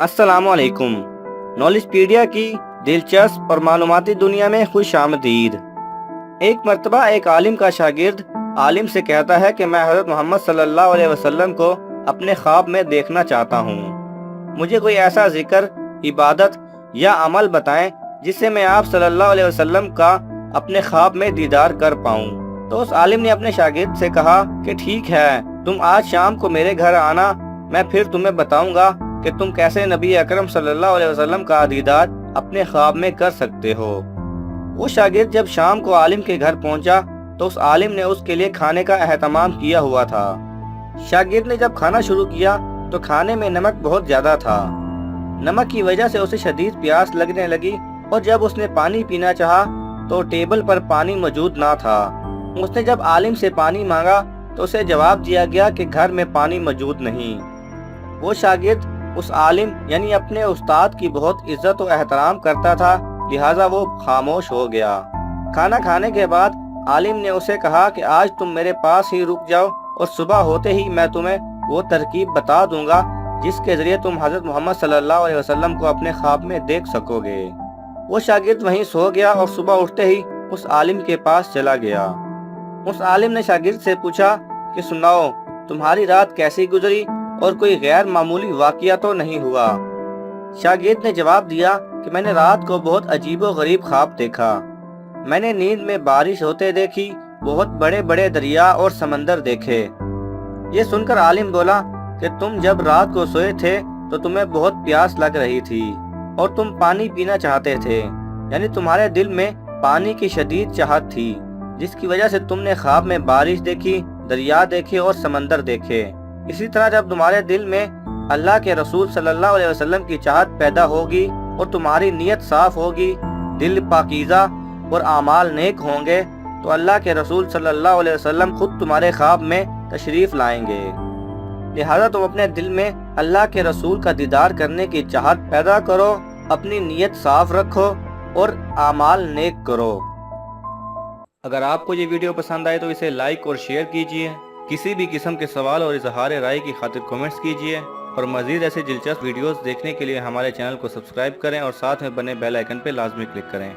अस्सलाम वालेकुम। नॉलेजपीडिया की दिलचस्प और मालूमाती दुनिया में खुश आमदीद। एक मर्तबा एक आलिम का शागिर्द आलिम से कहता है कि मैं हज़रत मोहम्मद सल्लल्लाहु अलैहि वसल्लम को अपने ख्वाब में देखना चाहता हूँ। मुझे कोई ऐसा जिक्र, इबादत या अमल बताएं जिससे मैं आप सल्लल्लाहु अलैहि वसल्लम का अपने ख्वाब में दीदार कर पाऊँ। तो उस आलिम ने अपने शागिर्द से कहा कि ठीक है, तुम आज शाम को मेरे घर आना, मैं फिर तुम्हें बताऊंगा कि तुम कैसे नबी अकरम सल्लल्लाहु अलैहि वसल्लम का दीदार अपने ख्वाब में कर सकते हो। वो शागिर्द जब शाम को आलिम के घर पहुंचा तो उस आलिम ने उसके लिए खाने का एहतमाम किया हुआ था। शागिर्द ने जब खाना शुरू किया तो खाने में नमक बहुत ज्यादा था। नमक की वजह से उसे शदीद प्यास लगने लगी और जब उसने पानी पीना चाहा तो टेबल पर पानी मौजूद ना था। उसने जब आलिम से पानी मांगा तो उसे जवाब दिया गया कि घर में पानी मौजूद नहीं। वो शागिर्द उस आलिम यानी अपने उस्ताद की बहुत इज्जत और एहतराम करता था, लिहाजा वो खामोश हो गया। खाना खाने के बाद आलिम ने उसे कहा कि आज तुम मेरे पास ही रुक जाओ और सुबह होते ही मैं तुम्हें वो तरकीब बता दूंगा जिसके जरिए तुम हजरत मोहम्मद सल्लल्लाहु अलैहि वसल्लम को अपने ख्वाब में देख सकोगे। वो शागिर्द वहीं सो गया और सुबह उठते ही उस आलिम के पास चला गया। उस आलिम ने शागिर्द से पूछा कि सुनाओ, तुम्हारी रात कैसी गुजरी और कोई गैर मामूली वाकया तो नहीं हुआ? शागिर्द ने जवाब दिया कि मैंने रात को बहुत अजीबो गरीब ख्वाब देखा। मैंने नींद में बारिश होते देखी, बहुत बड़े बड़े दरिया और समंदर देखे। ये सुनकर आलिम बोला कि तुम जब रात को सोए थे तो तुम्हें बहुत प्यास लग रही थी और तुम पानी पीना चाहते थे, यानी तुम्हारे दिल में पानी की शदीद चाहत थी, जिसकी वजह से तुमने ख्वाब में बारिश देखी, दरिया देखे और समंदर देखे। इसी तरह जब तुम्हारे दिल में अल्लाह के रसूल सल्लल्लाहु अलैहि वसल्लम की चाहत पैदा होगी और तुम्हारी नीयत साफ होगी, दिल पाकीज़ा और आमाल नेक होंगे, तो अल्लाह के रसूल सल्लल्लाहु अलैहि वसल्लम खुद तुम्हारे ख्वाब में तशरीफ लाएंगे। लिहाजा तुम अपने दिल में अल्लाह के रसूल का दीदार करने की चाहत पैदा करो, अपनी नीयत साफ रखो और आमाल नेक करो। अगर आपको ये वीडियो पसंद आए तो इसे लाइक और शेयर कीजिए। किसी भी किस्म के सवाल और इजहार राय की खातिर कमेंट्स कीजिए और मज़ीद ऐसे दिलचस्प वीडियोस देखने के लिए हमारे चैनल को सब्सक्राइब करें और साथ में बने बेल आइकन पर लाजमी क्लिक करें।